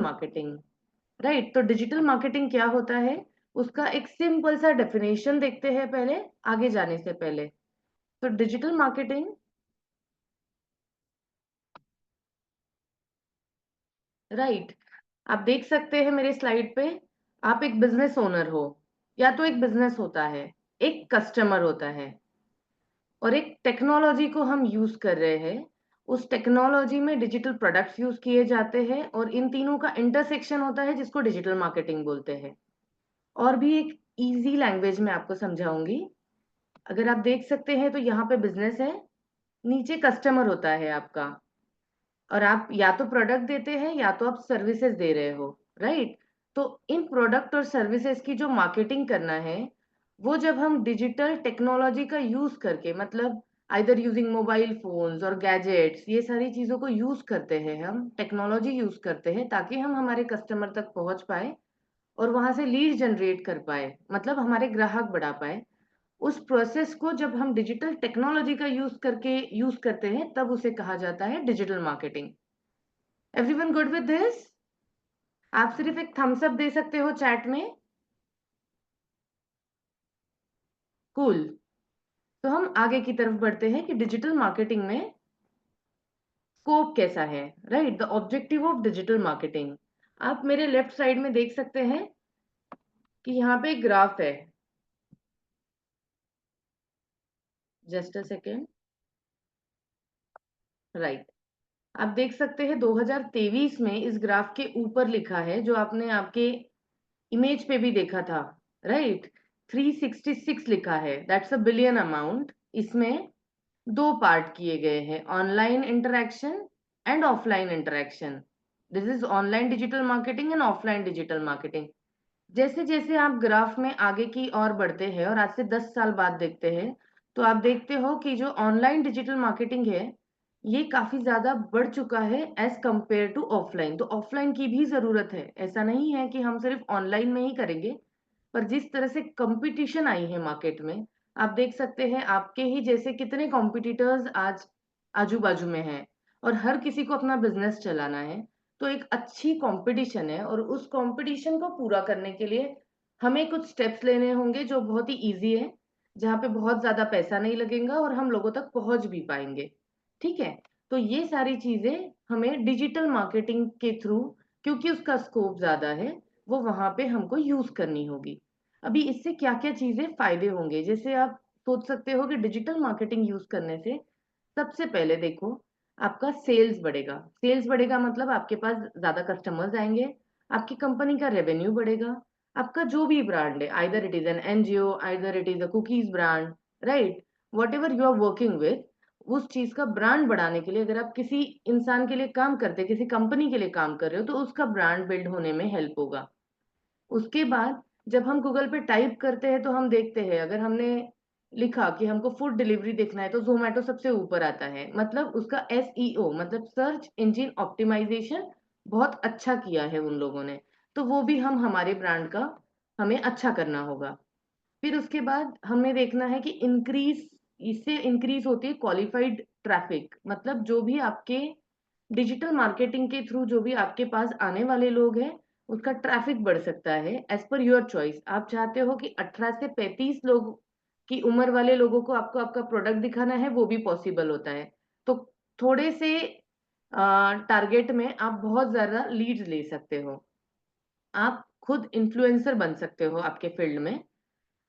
Marketing, right. तो digital marketing क्या होता है, उसका एक सिंपल सा डेफिनेशन देखते हैं पहले, आगे जाने से पहले। तो डिजिटल मार्केटिंग, राइट, आप देख सकते हैं मेरे स्लाइड पे, आप एक बिजनेस ओनर हो, या तो एक बिजनेस होता है, एक कस्टमर होता है, और एक टेक्नोलॉजी को हम यूज कर रहे हैं। उस टेक्नोलॉजी में डिजिटल प्रोडक्ट्स यूज किए जाते हैं, और इन तीनों का इंटरसेक्शन होता है जिसको डिजिटल मार्केटिंग बोलते हैं। और भी एक इजी लैंग्वेज में आपको समझाऊंगी। अगर आप देख सकते हैं तो यहाँ पे बिजनेस है, नीचे कस्टमर होता है आपका, और आप या तो प्रोडक्ट देते हैं या तो आप सर्विसेज दे रहे हो, राइट। तो इन प्रोडक्ट और सर्विसेज की जो मार्केटिंग करना है, वो जब हम डिजिटल टेक्नोलॉजी का यूज करके, मतलब आइदर यूजिंग मोबाइल फोन्स और गैजेट्स, ये सारी चीजों को यूज करते हैं, हम टेक्नोलॉजी यूज करते हैं ताकि हम हमारे कस्टमर तक पहुंच पाए और वहां से लीड जनरेट कर पाए, मतलब हमारे ग्राहक बढ़ा पाए। उस प्रोसेस को जब हम डिजिटल टेक्नोलॉजी का यूज करके यूज करते हैं, तब उसे कहा जाता है digital marketing. Everyone good with this? आप सिर्फ एक थम्स अप दे सकते हो चैट में। कूल। तो हम आगे की तरफ बढ़ते हैं कि डिजिटल मार्केटिंग में स्कोप कैसा है, right, the objective of digital marketing. आप मेरे लेफ्ट साइड में देख सकते हैं कि यहाँ पे एक ग्राफ है। Just a second, right. आप देख सकते हैं 2023 में इस ग्राफ के ऊपर लिखा है, जो आपने आपके इमेज पे भी देखा था, राइट, 366 लिखा है, दैट्स अ बिलियन अमाउंट। इसमें दो पार्ट किए गए हैं, online interaction and offline interaction. This is online digital marketing and offline digital marketing. जैसे जैसे आप ग्राफ में आगे की ओर बढ़ते हैं और आज से 10 साल बाद देखते हैं, तो आप देखते हो कि जो ऑनलाइन डिजिटल मार्केटिंग है, ये काफी ज्यादा बढ़ चुका है एज कंपेयर टू ऑफलाइन। तो ऑफलाइन की भी जरूरत है, ऐसा नहीं है कि हम सिर्फ ऑनलाइन में ही करेंगे। पर जिस तरह से कंपटीशन आई है मार्केट में, आप देख सकते हैं आपके ही जैसे कितने कॉम्पिटिटर्स आज आजू बाजू में हैं, और हर किसी को अपना बिजनेस चलाना है। तो एक अच्छी कंपटीशन है, और उस कंपटीशन को पूरा करने के लिए हमें कुछ स्टेप्स लेने होंगे जो बहुत ही इजी है, जहाँ पे बहुत ज्यादा पैसा नहीं लगेगा और हम लोगों तक पहुंच भी पाएंगे। ठीक है। तो ये सारी चीजें हमें डिजिटल मार्केटिंग के थ्रू, क्योंकि उसका स्कोप ज्यादा है, वो वहां पे हमको यूज करनी होगी। अभी इससे क्या क्या चीजें फायदे होंगे, जैसे आप सोच सकते हो कि डिजिटल मार्केटिंग यूज करने से सबसे पहले देखो, आपका सेल्स बढ़ेगा। सेल्स बढ़ेगा मतलब आपके पास ज्यादा कस्टमर्स आएंगे, आपकी कंपनी का रेवेन्यू बढ़ेगा। आपका जो भी ब्रांड है, either it is an NGO, either it is a cookies brand, right, whatever you are working with, उस चीज का ब्रांड बढ़ाने के लिए, अगर आप किसी इंसान के लिए काम करते, किसी कंपनी के लिए काम कर रहे हो, तो उसका ब्रांड बिल्ड होने में हेल्प होगा। उसके बाद जब हम गूगल पे टाइप करते हैं, तो हम देखते हैं, अगर हमने लिखा कि हमको फूड डिलीवरी देखना है, तो जोमेटो सबसे ऊपर आता है, मतलब उसका एसईओ, मतलब सर्च इंजन ऑप्टिमाइजेशन बहुत अच्छा किया है उन लोगों ने। तो वो भी हम हमारे ब्रांड का हमें अच्छा करना होगा। फिर उसके बाद हमें देखना है कि इंक्रीज, इससे इंक्रीज होती है क्वालिफाइड ट्रैफिक, मतलब जो भी आपके डिजिटल मार्केटिंग के थ्रू जो भी आपके पास आने वाले लोग हैं, उसका ट्रैफिक बढ़ सकता है एज पर योर चॉइस। आप चाहते हो कि 18 से 35 लोग की उम्र वाले लोगों को आपको आपका प्रोडक्ट दिखाना है, वो भी पॉसिबल होता है। तो थोड़े से टारगेट में आप बहुत ज्यादा लीड ले सकते हो। आप खुद इन्फ्लुएंसर बन सकते हो आपके फील्ड में।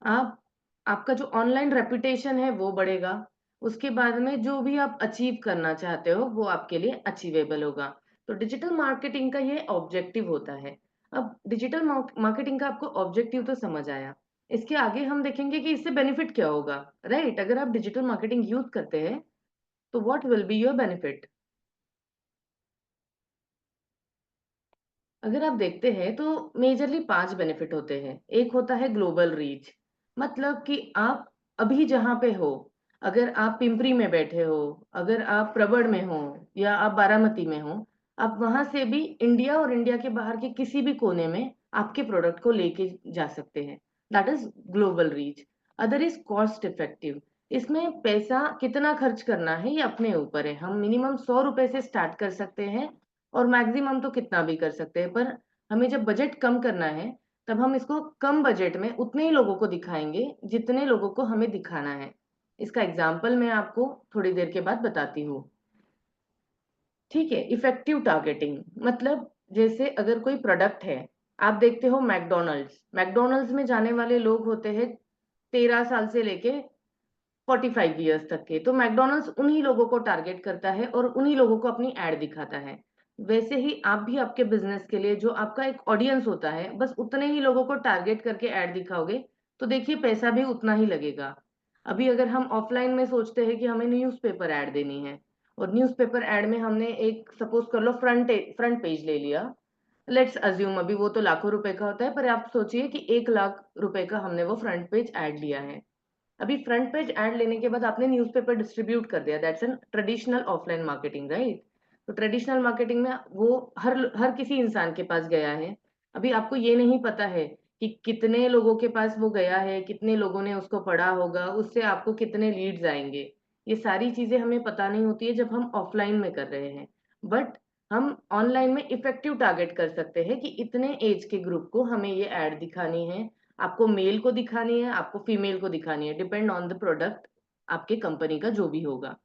आप, आपका जो ऑनलाइन रेपुटेशन है वो बढ़ेगा। उसके बाद में जो भी आप अचीव करना चाहते हो, वो आपके लिए अचीवेबल होगा। तो डिजिटल मार्केटिंग का ये ऑब्जेक्टिव होता है। अब डिजिटल मार्केटिंग का आपको ऑब्जेक्टिव तो समझ आया। इसके आगे हम देखेंगे कि इससे बेनिफिट क्या होगा, राइट। अगर आप डिजिटल मार्केटिंग यूज करते हैं, तो what will be your benefit. अगर आप देखते हैं तो मेजरली 5 बेनिफिट होते हैं। एक होता है ग्लोबल रीच, मतलब कि आप अभी जहाँ पे हो, अगर आप पिंपरी में बैठे हो, अगर आप प्रबड़ में हो, या आप बारामती में हो, आप वहां से भी इंडिया और इंडिया के बाहर के किसी भी कोने में आपके प्रोडक्ट को लेके जा सकते हैं। That is global reach. Other is cost effective. इसमें पैसा कितना खर्च करना है ये अपने ऊपर है। हम मिनिमम 100 रुपए से स्टार्ट कर सकते हैं और मैक्सिमम तो कितना भी कर सकते हैं, पर हमें जब बजट कम करना है तब हम इसको कम बजट में उतने ही लोगों को दिखाएंगे जितने लोगों को हमें दिखाना है। इसका एग्जाम्पल मैं आपको थोड़ी देर के बाद बताती हूँ। ठीक है, इफेक्टिव टारगेटिंग मतलब जैसे अगर कोई प्रोडक्ट है, आप देखते हो मैकडोनल्ड्स में जाने वाले लोग होते हैं 13 साल से लेके 45 ईयर्स तक के। तो मैकडोनल्ड्स उन्हीं लोगों को टारगेट करता है और उन्हीं लोगों को अपनी एड दिखाता है। वैसे ही आप भी आपके बिजनेस के लिए जो आपका एक ऑडियंस होता है, बस उतने ही लोगों को टारगेट करके एड दिखाओगे तो देखिए पैसा भी उतना ही लगेगा। अभी अगर हम ऑफलाइन में सोचते हैं कि हमें न्यूज़पेपर ऐड देनी है, और न्यूज़पेपर ऐड में हमने एक सपोज कर लो फ्रंट पेज ले लिया, लेट्स अज्यूम अभी वो तो लाखों रुपए का होता है, पर आप सोचिए कि 1 लाख रुपए का हमने वो फ्रंट पेज ऐड लिया है। अभी फ्रंट पेज ऐड लेने के बाद आपने न्यूज़पेपर डिस्ट्रीब्यूट कर दिया, that's an traditional offline marketing, right? तो ट्रेडिशनल मार्केटिंग में वो हर किसी इंसान के पास गया है। अभी आपको ये नहीं पता है कि कितने लोगों के पास वो गया है, कितने लोगों ने उसको पढ़ा होगा, उससे आपको कितने लीड्स आएंगे। ये सारी चीजें हमें पता नहीं होती है जब हम ऑफलाइन में कर रहे हैं। बट हम ऑनलाइन में इफेक्टिव टारगेट कर सकते हैं कि इतने एज के ग्रुप को हमें ये ऐड दिखानी है। आपको मेल को दिखानी है, आपको फीमेल को दिखानी है, डिपेंड ऑन द प्रोडक्ट आपके कंपनी का जो भी होगा।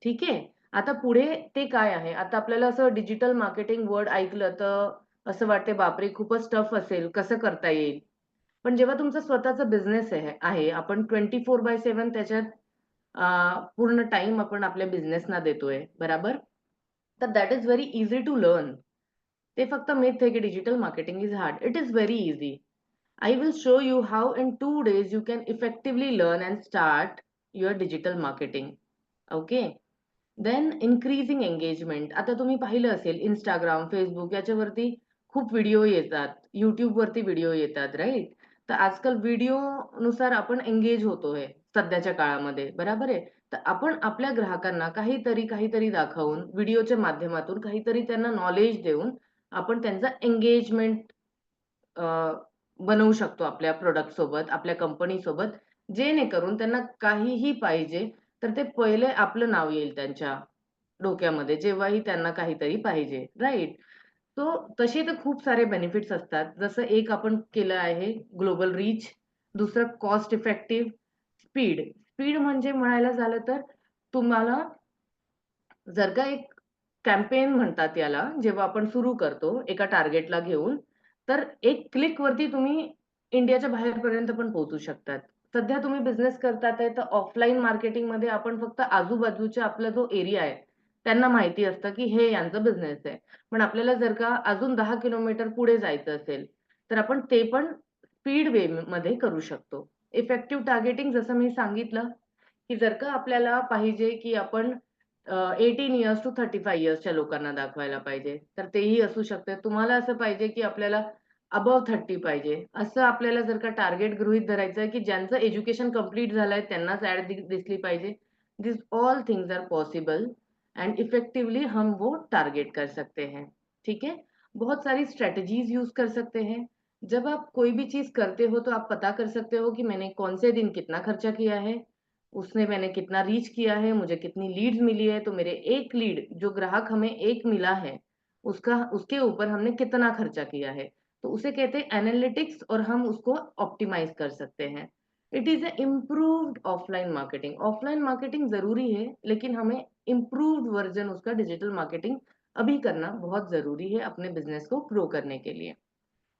ठीक आहे. आता पुढे ते काय आहे, आता आपल्याला असं डिजिटल मार्केटिंग वर्ड ऐकलं तर असं वाटते बापरे खूपच टफ असेल, कसं करता येईल. पण जेव्हा तुमचा स्वतःचा बिझनेस आहे, आपण 24/7 त्याच्यात पूर्ण टाइम आपण आपल्या बिझनेसना देतोय, बराबर? तर that is very easy to learn. ते फक्त मिथ आहे की digital marketing is hard. It is very easy. I will show you how in 2 days you can effectively learn and start your digital marketing. Okay. Then increasing engagement. आता तुम्ही पाहिलं असेल Instagram, Facebook याच्यावरती खूप video येतात. YouTube वरती video येतात, right? तर आजकाल व्हिडिओ नुसार आपण एंगेज होतोय सध्याच्या काळामध्ये, बरोबर आहे? तर आपण आपल्या ग्राहकांना काहीतरी दाखवून व्हिडिओच्या माध्यमातून काहीतरी त्यांना नॉलेज देऊन आपण त्यांचा एंगेजमेंट बनवू शकतो आपल्या प्रॉडक्ट सोबत, आपल्या कंपनी सोबत, जेणेकरून त्यांना काहीही पाहिजे, तर ते पहिले आपलं नाव येईल त्यांच्या डोक्यामध्ये, जेव्हाही त्यांना काहीतरी पाहिजे, राइट? सो तसे तर खूप सारे बेनिफिट्स असतात. जसं एक आपण केलं आहे ग्लोबल रीच, दुसरं कॉस्ट इफेक्टिव्ह, स्पीड. स्पीड म्हणजे म्हणायला झालं तर तुम्हाला जर का एक कॅम्पेन म्हणतात याला, जेव्हा आपण सुरू करतो एका टार्गेटला घेऊन, तर एक क्लिकवरती तुम्ही इंडियाच्या बाहेरपर्यंत पण पोहोचू शकतात. सध्या तुम्ही बिझनेस करतात आहे, तर ऑफलाईन मार्केटिंगमध्ये आपण फक्त आजूबाजूचा आपला जो एरिया आहे, त्यांना माहिती असतं, की हे यांचा बिझनेस आहे. पण आपल्याला जर का अजून 10 किलोमीटर पुढे जायचं असेल, तर आपण ते पण स्पीड वेमध्ये करू शकतो. इफेक्टिव्ह टार्गेटिंग जसं मी सांगितलं, की जर का आपल्याला पाहिजे, की आपण 18 इयर्स टू 35 इयर्सच्या लोकांना दाखवायला पाहिजे. तर तेही असू शकतं. तुम्हाला असं पाहिजे, की आपल्याला अबोव्ह 30 पाहिजे. असं आपल्याला जर का टार्गेट गृहीत धरायचं आहे, की ज्यांचं एज्युकेशन कंप्लीट झालंय त्यांनाच ॲड दिसली पाहिजे. This all things are possible and effectively हम वो टारगेट कर सकते हैं। ठीक है? बहुत सारी स्ट्रैटेजीज़ यूज़ कर सकते हैं। जब आप कोई भी चीज़ करते हो तो आप पता कर सकते हो कि मैंने कौन से दिन कितना खर्चा किया है, उसने मैंने कितना रीच किया है, मुझे कितनी लीड्स मिली है, तो मेरे एक लीड जो ग्राहक हमें एक मिला है, उसके ऊपर हमने कितना खर्चा किया है। तो उसे कहते हैं एनालिटिक्स और हम उसको ऑप्टिमाइज़ कर सकते हैं। It is a improved offline marketing. Offline marketing ज़रूरी है, लेकिन हमें इम्प्रूव्ड वर्ज़न उसका डिजिटल मार्केटिंग अभी करना बहुत ज़रूरी है अपने बिज़नेस को ग्रो करने के लिए।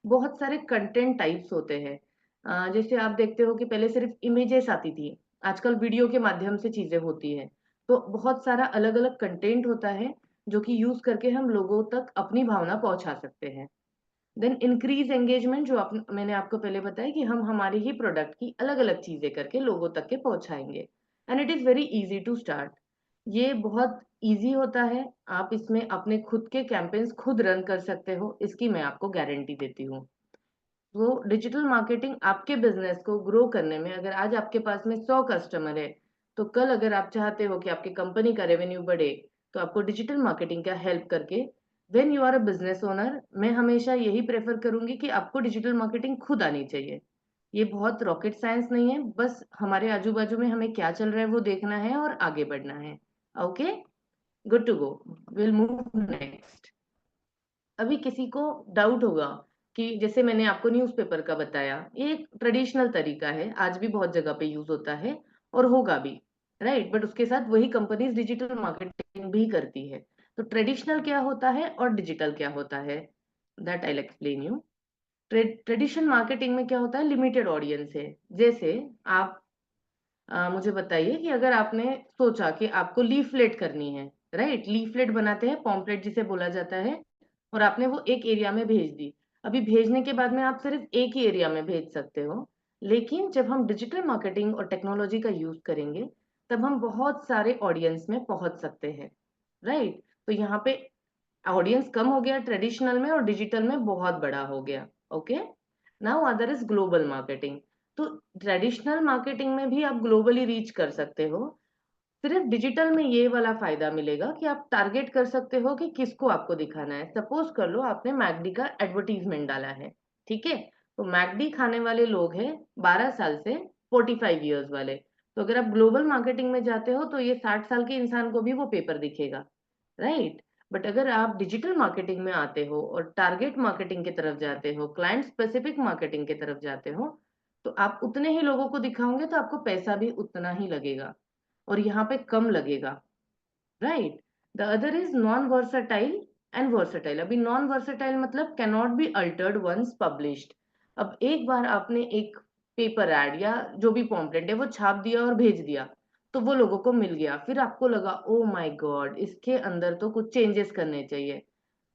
बहुत सारे कंटेंट टाइप्स होते हैं। जैसे आप देखते हो कि पहले सिर्फ इमेजेस आती थी, आजकल वीडियो के माध्यम से चीज़ें होती हैं। तो बहुत सारा अलग-अलग कंटेंट होता है, जो कि यूज़ करके हम लोगों तक अपनी भावना पहुँचा सकते हैं। देन इंक्रीज़ एंगेजमेंट जो मैंने आपको पहले बताया कि हम हमारे ही प्रोडक्ट की अलग-अलग चीज़ें करके लोगों तक के पहुँचाएँगे। And it is very easy to start. ये बहुत ईज़ी होता है, आप इसमें अपने खुद के कैम्पेन्स खुद रन कर सकते हो, इसकी मैं आपको गारंटी देती हूँ। वो डिजिटल मार्केटिंग आपके बिजनेस को ग्रो करने में, अगर आज आपके पास में 100 कस्टमर है, तो कल अगर आप चाहते हो कि आपकी कंपनी का रेवेन्यू बढ़े, तो आपको डिजिटल मार्केटिंग का हेल्प करके when you are a business owner, मैं हमेशा यही प्रेफर करूंगी कि आपको डिजिटल मार्केटिंग खुद आनी चाहिए। ये बहुत रॉकेट साइंस नहीं है, बस हमारे आजू बाजू में हमें क्या चल रहा है वो देखना है और आगे बढ़ना है। Okay, good to go, will move next. अभी किसी को डाउट होगा कि जैसे मैंने आपको न्यूज़पेपर का बताया, ये एक ट्रेडिशनल तरीका है, आज भी बहुत जगह पे यूज़ होता है और होगा भी, राइट? बट उसके साथ वही कंपनीज़ डिजिटल मार्केटिंग भी करती है। तो ट्रेडिशनल क्या होता है और डिजिटल क्या होता है? That I will explain you. Traditional marketing में क्या होता है, लिमिटेड ऑडियंस है। जैसे आप मुझे बताइए कि अगर आपने सोचा कि आपको लीफलेट करनी है, राइट? लीफलेट बनाते हैं, पॉम्पलेट जिसे बोला जाता है, और आपने वो एक एरिया में भेज दी। अभी भेजने के बाद में आप सिर्फ एक ही एरिया में भेज सकते हो। लेकिन जब हम डिजिटल मार्केटिंग और टेक्नोलॉजी का यूज करेंगे, तब हम बहुत सारे ऑडियंस में पहुंच सकते हैं, राइट? तो यहाँ पे ऑडियंस कम हो गया ट्रेडिशनल में और डिजिटल में बहुत बड़ा हो गया। Okay, now other is global marketing. तो ट्रेडिशनल मार्केटिंग में भी आप ग्लोबली रीच कर सकते हो। सिर्फ डिजिटल में ये वाला फायदा मिलेगा कि आप टारगेट कर सकते हो कि किसको आपको दिखाना है। सपोज कर लो आपने मैकडी का एडवर्टीजमेंट डाला है, ठीक है? तो मैकडी खाने वाले लोग हैं 12 साल से 45 ईयर्स वाले। तो अगर आप ग्लोबल मार्केटिंग में जाते हो तो ये 60 साल के इंसान को भी वो पेपर दिखेगा, राइट? बट अगर आप डिजिटल मार्केटिंग में आते हो और टारगेट मार्केटिंग की तरफ जाते हो, क्लाइंट स्पेसिफिक मार्केटिंग की तरफ जाते हो, तो आप उतने ही लोगों को दिखाओगे तो आपको पैसा भी उतना ही लगेगा और यहाँ पे कम लगेगा, right? The other is non versatile and versatile. अभी नॉन वर्सटाइल मतलब can not be altered once published. अब एक बार आपने एक पेपर एड या जो भी पॉम्पलेट है वो छाप दिया और भेज दिया, तो वो लोगों को मिल गया, फिर आपको लगा ओ माय गॉड इसके अंदर तो कुछ चेंजेस करने चाहिए।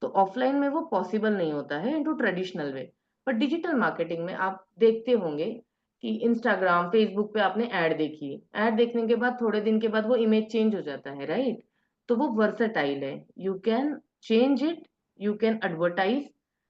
तो ऑफलाइन में वो पॉसिबल नहीं होता है इनटू ट्रेडिशनल वे। पर डिजिटल मार्केटिंग में आप देखते होंगे कि इंस्टाग्राम फेसबुक पे आपने ऐड देखी, ऐड देखने के बाद थोड़े दिन के बाद वो इमेज चेंज हो जाता है, राइट? तो वो वर्सटाइल है, you can change it, you can advertise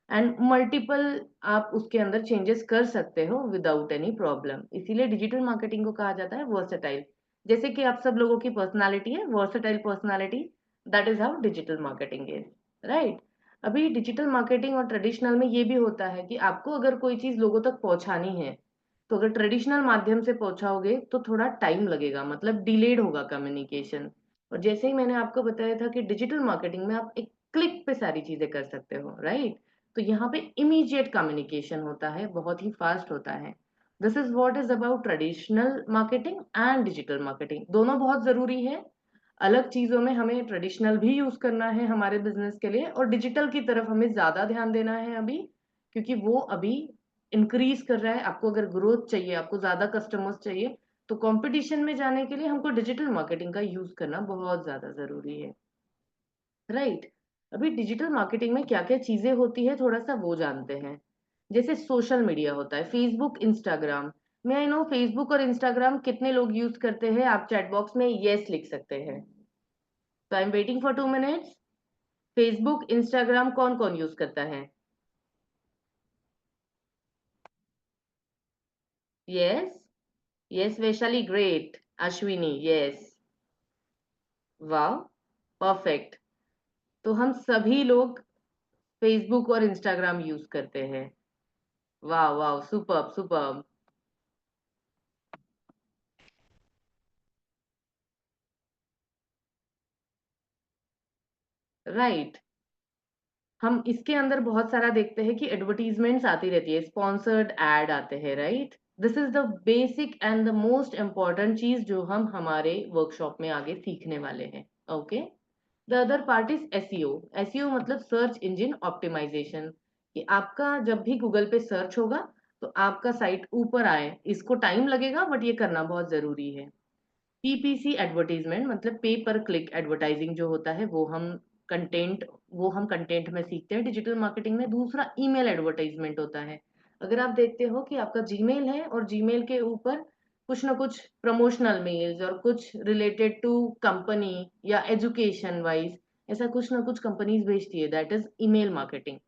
and multiple आप उसके अंदर चेंजेस कर सकते हो विदाउट एनी प्रॉब्लम। इसीलिए डिजिटल मार्केटिंग को कहा जाता है वर्सटाइल। जैसे कि आप सब लोगों की पर्सनालिटी है versatile personality, that is how digital marketing is, right? अभी डिजिटल मार्केटिंग और ट्रेडिशनल में ये भी होता है कि आपको अगर कोई चीज लोगों तक पहुंचानी है, तो अगर ट्रेडिशनल माध्यम से पहुंचाओगे तो थोड़ा टाइम लगेगा, मतलब डिलेड होगा कम्युनिकेशन। और जैसे ही मैंने आपको बताया था कि डिजिटल मार्केटिंग में आप एक क्लिक पे सारी चीजें कर सकते हो, राइट? तो यहाँ पे इमीडिएट कम्युनिकेशन होता है, बहुत ही फास्ट होता है। This is what is about traditional marketing and digital marketing. दोनों बहुत जरूरी है। अलग चीजों में हमें ट्रेडिशनल भी यूज करना है हमारे बिजनेस के लिए, और डिजिटल की तरफ हमें ज्यादा ध्यान देना है अभी, क्योंकि वो अभी इंक्रीज कर रहा है। आपको अगर ग्रोथ चाहिए, आपको ज्यादा कस्टमर्स चाहिए, तो कंपटीशन में जाने के लिए हमको डिजिटल मार्केटिंग का यूज करना बहुत ज्यादा जरूरी है, राइट? अभी डिजिटल मार्केटिंग में क्या क्या चीजें होती है थोड़ा सा वो जानते हैं। जैसे सोशल मीडिया होता है, फेसबुक इंस्टाग्राम। मैं आई नो फेसबुक और इंस्टाग्राम कितने लोग यूज करते हैं, आप चैट बॉक्स में यस लिख सकते हैं। तो I am waiting for 2 minutes. Facebook Instagram कौन कौन यूज करता है? Yes, yes Vaishali, great. Ashwini, yes, वाह, परफेक्ट। तो हम सभी लोग फेसबुक और इंस्टाग्राम यूज करते हैं। वाह वाह, सुपर्ब सुपर्ब, राइट। हम इसके अंदर बहुत सारा देखते हैं कि एडवर्टीजमेंट्स आती रहती है, स्पॉन्सर्ड एड आते हैं, right? This is the basic and the most important चीज जो हम हमारे वर्कशॉप में आगे सीखने वाले हैं। Okay, the other part is SEO. SEO मतलब सर्च इंजन ऑप्टिमाइजेशन, कि आपका जब भी गूगल पे सर्च होगा तो आपका साइट ऊपर आए। इसको टाइम लगेगा बट ये करना बहुत जरूरी है। पीपीसी एडवर्टाइजमेंट मतलब पे पर क्लिक एडवर्टाइजिंग जो होता है कंटेंट वो हम कंटेंट में सीखते हैं डिजिटल मार्केटिंग में। दूसरा ईमेल एडवर्टाइजमेंट होता है। अगर आप देखते हो कि आपका जीमेल है और जीमेल के ऊपर कुछ ना कुछ प्रमोशनल मेल्स और कुछ रिलेटेड टू कंपनी या एजुकेशन वाइज ऐसा कुछ ना कुछ कंपनीज भेजती है, that is email marketing.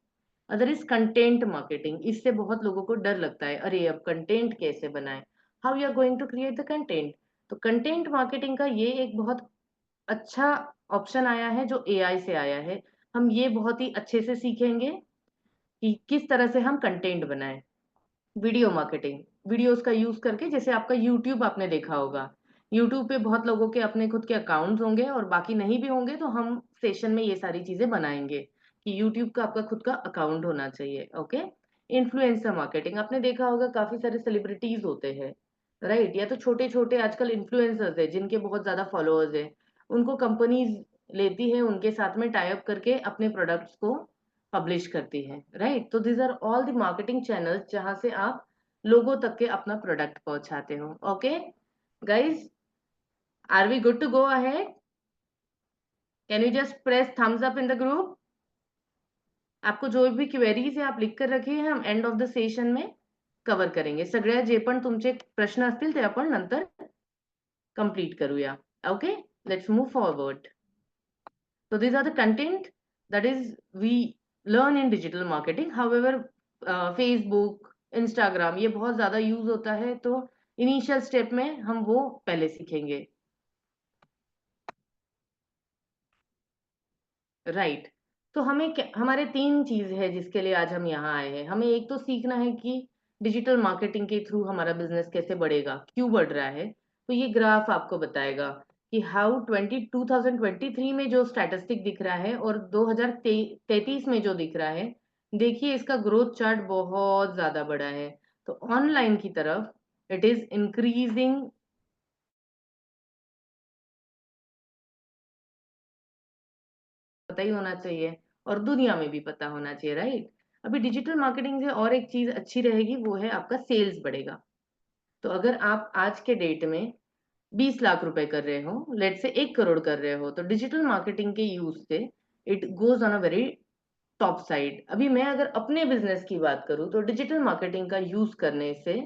Other is content marketing. इससे बहुत लोगों को डर लगता है, अरे अब कंटेंट कैसे बनाए, how you are going to create the content. तो कंटेंट मार्केटिंग का ये एक बहुत अच्छा ऑप्शन आया है जो एआई से आया है। हम ये बहुत ही अच्छे से सीखेंगे कि किस तरह से हम कंटेंट बनाएं। वीडियो मार्केटिंग, वीडियोस का यूज करके, जैसे आपका यूट्यूब आपने देखा होगा, यूट्यूब पे बहुत लोगों के अपने खुद के अकाउंट्स होंगे और बाकी नहीं भी होंगे, तो हम सेशन में ये सारी चीजें बनाएंगे कि यूट्यूब का आपका खुद का अकाउंट होना चाहिए। ओके। इन्फ्लुएंसर मार्केटिंग, आपने देखा होगा काफी सारे सेलिब्रिटीज होते हैं, राइट, या तो छोटे छोटे आजकल इन्फ्लुएंसर्स है जिनके बहुत ज्यादा फॉलोअर्स है, उनको कंपनीज लेती है, उनके साथ में टाई अप करके अपने प्रोडक्ट्स को पब्लिश करती है, राइट। तो these are all the marketing channels जहां से आप लोगों तक के अपना प्रोडक्ट पहुंचाते हो। Okay guys, are we good to go ahead? Can you just press thumbs up in the group? आपको जो भी क्वेरीज है आप लिख कर रखिए, हम एंड ऑफ द सेशन में कवर करेंगे सगळ्या जे पण तुमचे प्रश्न असतील ते आपण नंतर कंप्लीट करूया। Okay, let's move forward. So these are the content that is we learn in digital marketing. However, Facebook, Instagram ये बहुत ज्यादा यूज होता है, तो इनिशियल स्टेप में हम वो पहले सीखेंगे, राइट। तो हमारे तीन चीज है जिसके लिए आज हम यहाँ आए हैं। हमें एक तो सीखना है कि डिजिटल मार्केटिंग के थ्रू हमारा बिजनेस कैसे बढ़ेगा, क्यों बढ़ रहा है। तो ये ग्राफ आपको बताएगा कि हाउ 2023 में जो स्टैटिस्टिक दिख रहा है और 2033 में जो दिख रहा है, देखिए इसका ग्रोथ चार्ट बहुत ज्यादा बड़ा है। तो ऑनलाइन की तरफ इट इज इंक्रीजिंग, पता ही होना चाहिए, और दुनिया में भी पता होना चाहिए, राइट। अभी डिजिटल मार्केटिंग से और एक चीज अच्छी रहेगी, वो है आपका सेल्स बढ़ेगा। तो अगर आप आज के डेट में 20 लाख रुपए कर रहे हो, लेट से 1 करोड़ कर रहे हो, तो डिजिटल मार्केटिंग के यूज से it goes on a very top side. अभी मैं अगर अपने बिजनेस की बात करूं तो डिजिटल मार्केटिंग का यूज करने से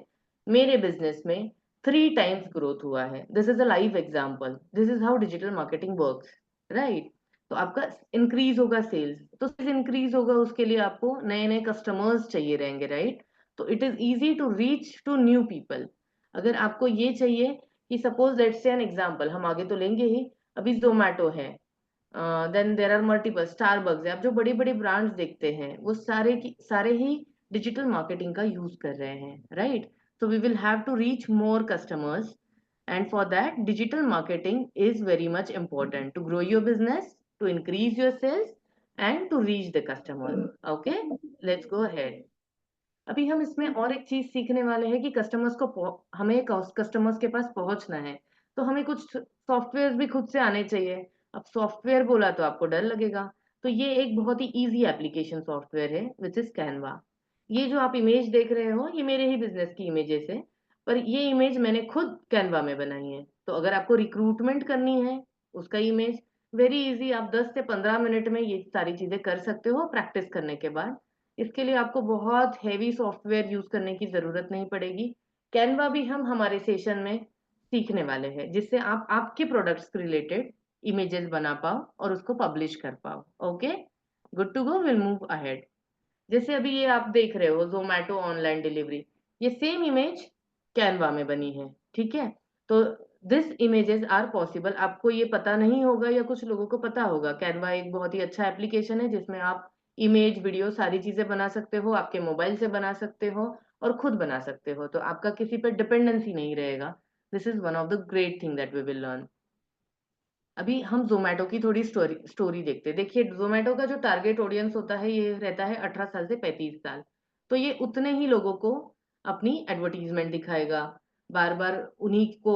मेरे बिजनेस में 3 टाइम्स ग्रोथ हुआ है। This is a live example, this is how digital marketing works, right. तो आपका इंक्रीज होगा सेल्स, तो सेल्स इंक्रीज होगा, उसके लिए आपको नए नए कस्टमर्स चाहिए रहेंगे, राइट। तो it is easy to reach to new people. अगर आपको ये चाहिए कि suppose let's say an example हम आगे तो लेंगे ही, अभी जोमेटो है, then there are multiple Starbucks है, आप जो बड़ी बड़ी ब्रांड्स देखते हैं वो सारे ही डिजिटल मार्केटिंग का यूज कर रहे हैं, right. So we will have to reach more customers, and for that digital marketing is very much important to grow your business, to increase your sales and to reach the customer. Okay, let's go ahead. अभी हम इसमें और एक चीज सीखने वाले हैं कि हमें कस्टमर्स के पास पहुंचना है, तो हमें कुछ सॉफ्टवेयर भी खुद से आने चाहिए। अब सॉफ्टवेयर बोला तो आपको डर लगेगा, तो ये एक बहुत ही इजी एप्लीकेशन सॉफ्टवेयर है विच इज कैनवा। ये जो आप इमेज देख रहे हो ये मेरे ही बिजनेस की इमेजेस है, पर ये इमेज मैंने खुद कैनवा में बनाई है। तो अगर आपको रिक्रूटमेंट करनी है उसका इमेज, वेरी इजी, आप 10 से 15 मिनट में ये सारी चीजें कर सकते हो प्रैक्टिस करने के बाद। इसके लिए आपको बहुत हेवी सॉफ्टवेयर यूज करने की जरूरत नहीं पड़ेगी। कैनवा भी हम हमारे सेशन में सीखने वाले हैं, जिससे आप आपके प्रोडक्ट्स के रिलेटेड इमेजेस बना पाओ और उसको पब्लिश कर पाओ। Okay, good to go, will move ahead. जैसे अभी ये आप देख रहे हो जोमेटो ऑनलाइन डिलीवरी, ये सेम इमेज कैनवा में बनी है, ठीक है। तो दिस इमेजेस आर पॉसिबल, आपको ये पता नहीं होगा या कुछ लोगों को पता होगा, कैनवा एक बहुत ही अच्छा एप्लीकेशन है जिसमें आप इमेज वीडियो सारी चीजें बना सकते हो, आपके मोबाइल से बना सकते हो और खुद बना सकते हो, तो आपका किसी पर डिपेंडेंसी नहीं रहेगा। This is one of the great thing that we will learn. अभी हम जोमेटो की थोड़ी स्टोरी देखते हैं। देखिए जोमेटो का जो टारगेट ऑडियंस होता है ये रहता है 18 साल से 35 साल। तो ये उतने ही लोगों को अपनी एडवर्टीजमेंट दिखाएगा, बार बार उन्हीं को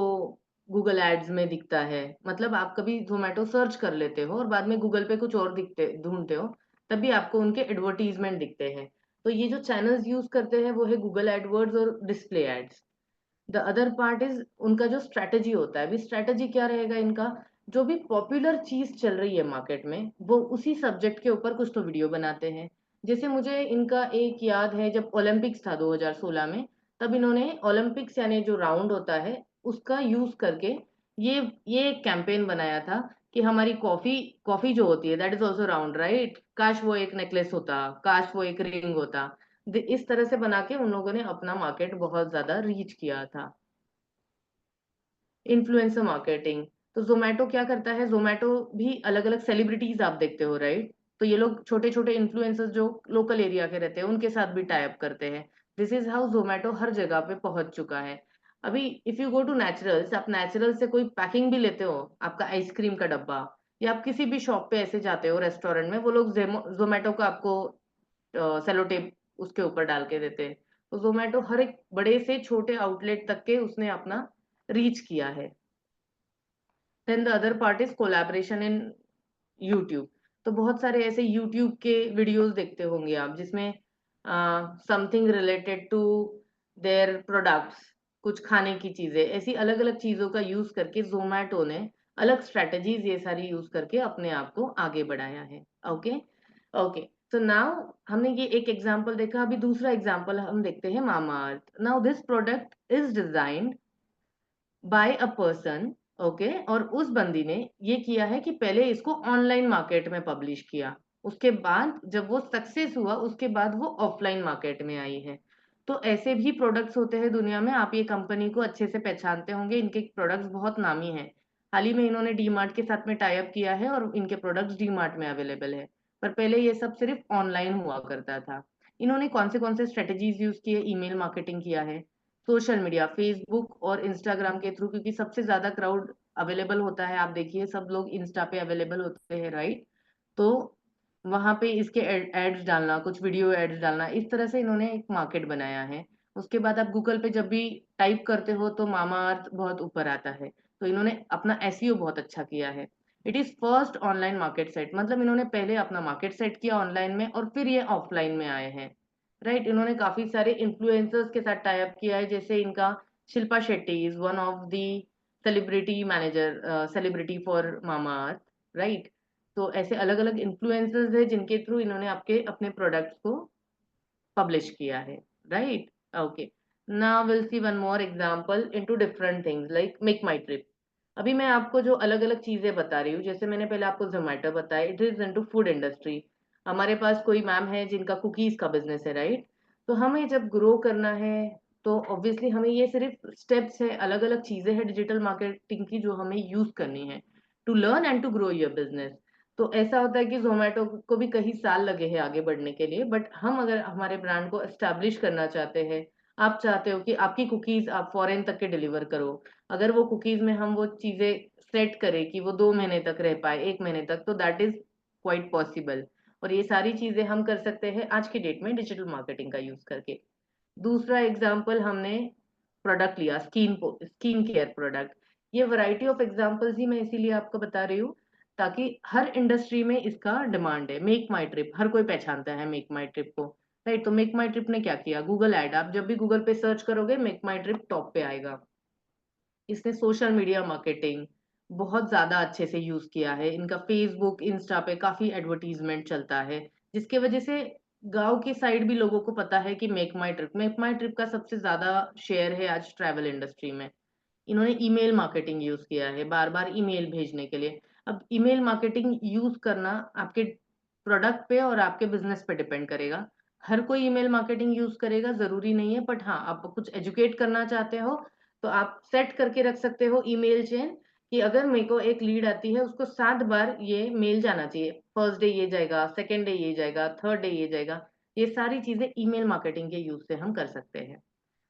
गूगल एड्स में दिखता है। मतलब आप कभी जोमेटो सर्च कर लेते हो और बाद में गूगल पे कुछ और दिखते ढूंढते हो, तभी आपको उनके एडवर्टीजमेंट दिखते हैं। तो ये जो चैनल्स यूज करते हैं वो है गूगल एडवर्ड्स और display ads. The other part is उनका जो स्ट्रेटेजी होता है। अभी स्ट्रेटेजी क्या रहेगा इनका, जो भी पॉपुलर चीज चल रही है मार्केट में वो उसी सब्जेक्ट के ऊपर कुछ तो वीडियो बनाते हैं। जैसे मुझे इनका एक याद है, जब ओलंपिक्स था 2016 में, तब इन्होंने ओलंपिक्स यानी जो राउंड होता है उसका यूज करके ये ये एक कैंपेन बनाया था कि हमारी कॉफी कॉफी जो होती है that is also round, right. काश वो एक नेकलेस होता, काश वो एक रिंग होता। इस तरह से बना के उन लोगों ने अपना मार्केट बहुत ज्यादा रीच किया था। इन्फ्लुएंसर मार्केटिंग, तो जोमेटो क्या करता है, जोमेटो भी अलग अलग सेलिब्रिटीज आप देखते हो, राइट। तो ये लोग छोटे छोटे इन्फ्लुएंसर्स जो लोकल एरिया के रहते हैं उनके साथ भी टाई अप करते हैं। दिस इज हाउ जोमेटो हर जगह पे पहुंच चुका है। अभी if you go to Naturals, आप नेचुरल से कोई पैकिंग भी लेते हो, आपका आइसक्रीम का डब्बा या आप किसी भी शॉप पे ऐसे जाते हो रेस्टोरेंट में, वो लोग ज़ोमैटो का आपको सेलो टेप उसके ऊपर डाल के देते हैं। तो ज़ोमैटो हर एक बड़े से छोटे आउटलेट तक के उसने अपना रीच किया है। Then the other part is collaboration in YouTube. तो बहुत सारे ऐसे यूट्यूब के वीडियोस देखते होंगे आप जिसमें something related to their products, कुछ खाने की चीजें, ऐसी अलग अलग चीजों का यूज करके जोमेटो ने अलग स्ट्रेटजीज ये सारी यूज करके अपने आप को आगे बढ़ाया है। Okay, okay. सो नाउ हमने ये एक एग्जांपल देखा, अभी दूसरा एग्जांपल हम देखते हैं Mamaearth. Now this product is designed by a person, okay, और उस बंदी ने ये किया है कि पहले इसको ऑनलाइन मार्केट में पब्लिश किया, उसके बाद जब वो सक्सेस हुआ उसके बाद वो ऑफलाइन मार्केट में आई है। तो ऐसे भी प्रोडक्ट्स होते हैं दुनिया में, आप ये कंपनी को अच्छे से पहचानते होंगे, इनके प्रोडक्ट्स बहुत नामी हैं। हाल ही में इन्होंने डी मार्ट के साथ में टाई अप किया है और इनके प्रोडक्ट्स डी मार्ट में अवेलेबल है, पर पहले ये सब सिर्फ ऑनलाइन हुआ करता था। इन्होंने कौन से स्ट्रेटेजीज यूज किए? ईमेल मार्केटिंग किया है, सोशल मीडिया, फेसबुक और इंस्टाग्राम के थ्रू, क्योंकि सबसे ज्यादा क्राउड अवेलेबल होता है, आप देखिए सब लोग इंस्टा पे अवेलेबल होते हैं, राइट? तो वहां पे इसके एड्स डालना, कुछ वीडियो एड्स डालना, इस तरह से इन्होंने एक मार्केट बनाया है। उसके बाद आप गूगल पे जब भी टाइप करते हो तो मामा अर्थ बहुत ऊपर आता है। तो इन्होंने अपना एसईओ बहुत अच्छा किया है। It is first online market set, मतलब इन्होंने पहले अपना मार्केट सेट किया ऑनलाइन में और फिर ये ऑफलाइन में आए हैं, राइट? इन्होंने काफी सारे इन्फ्लुएंसर्स के साथ टाई अप किया है, जैसे इनका Shilpa Shetty is one of the celebrity manager, celebrity for mama earth, right? तो ऐसे अलग अलग इन्फ्लुएंसर्स है जिनके थ्रू इन्होंने आपके अपने प्रोडक्ट्स को पब्लिश किया है, right? Okay, now will see one more example into different things like make my trip. अभी मैं आपको जो अलग अलग चीजें बता रही हूँ, जैसे मैंने पहले आपको जोमेटो बताया, it is into food industry. हमारे पास कोई मैम है जिनका कुकीज का बिजनेस है, राइट? तो हमें जब ग्रो करना है तो ऑब्वियसली हमें ये सिर्फ स्टेप्स है, अलग अलग चीजें हैं डिजिटल मार्केटिंग की जो हमें यूज करनी है to learn and to grow your business. तो ऐसा होता है कि ज़ोमैटो को भी कई साल लगे हैं आगे बढ़ने के लिए, बट हम अगर हमारे ब्रांड को एस्टैब्लिश करना चाहते हैं, आप चाहते हो कि आपकी कुकीज़ आप फॉरेन तक के डिलीवर करो, अगर वो कुकीज़ में हम वो चीज़ें सेट करें कि वो 2 महीने तक रह पाए, 1 महीने तक, तो दैट इज़ क्वाइट पॉसिबल। और ये सारी चीज़ें हम कर सकते हैं आज की डेट में डिजिटल मार्केटिंग का यूज़ करके। दूसरा एग्जाम्पल हमने प्रोडक्ट लिया, स्किन केयर प्रोडक्ट। ये वैरायटी ऑफ एग्जांपल्स ही मैं इसीलिए आपको बता रही हूँ ताकि हर इंडस्ट्री में इसका डिमांड है। मेक माई ट्रिप, हर कोई पहचानता है मेक माई ट्रिप को, राइट? तो मेक माई ट्रिप ने क्या किया? गूगल ऐड, आप जब भी गूगल पे सर्च करोगे मेक माई ट्रिप टॉप पे आएगा। इसने सोशल मीडिया मार्केटिंग बहुत ज्यादा अच्छे से यूज किया है, इनका फेसबुक इंस्टा पे काफी एडवर्टीजमेंट चलता है, जिसके वजह से गांव की साइड भी लोगों को पता है कि मेक माई ट्रिप का सबसे ज्यादा शेयर है आज ट्रैवल इंडस्ट्री में। इन्होंने ईमेल मार्केटिंग यूज किया है, बार बार ईमेल भेजने के लिए। अब ईमेल मार्केटिंग यूज करना आपके प्रोडक्ट पे और आपके बिजनेस पे डिपेंड करेगा। हर कोई ईमेल मार्केटिंग यूज करेगा जरूरी नहीं है, बट हाँ, आप कुछ एजुकेट करना चाहते हो तो आप सेट करके रख सकते हो ईमेल चेन कि अगर मेरे को एक लीड आती है उसको 7 बार ये मेल जाना चाहिए, फर्स्ट डे ये जाएगा, सेकेंड डे ये जाएगा, थर्ड डे ये जाएगा। ये सारी चीजें ईमेल मार्केटिंग के यूज से हम कर सकते हैं।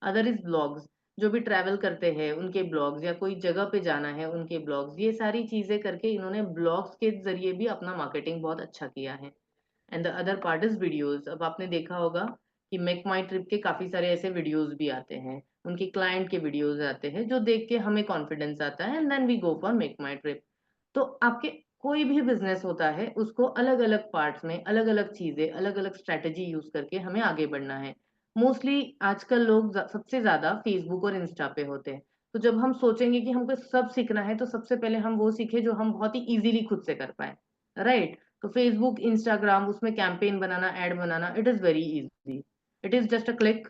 अदर इज ब्लॉग्स, जो भी ट्रैवल करते हैं उनके ब्लॉग्स, या कोई जगह पे जाना है उनके ब्लॉग्स, ये सारी चीजें करके इन्होंने ब्लॉग्स के जरिए भी अपना मार्केटिंग बहुत अच्छा किया है। And the other part is videos. अब आपने देखा होगा कि मेक माई ट्रिप के काफी सारे ऐसे वीडियोस भी आते हैं, उनके क्लाइंट के वीडियोस आते हैं जो देख के हमें कॉन्फिडेंस आता है and then we go for MakeMyTrip. तो आपके कोई भी बिजनेस होता है उसको अलग अलग पार्ट्स में अलग अलग चीजें, अलग अलग स्ट्रेटेजी यूज करके हमें आगे बढ़ना है। मोस्टली आजकल लोग सबसे ज्यादा फेसबुक और इंस्टा पे होते हैं। तो जब हम सोचेंगे कि हमको सब सीखना है तो सबसे पहले हम वो सीखे जो हम बहुत ही इजीली खुद से कर पाए, राइट? तो फेसबुक, इंस्टाग्राम, उसमें कैंपेन बनाना, एड बनाना, it is very easy. It is just a click,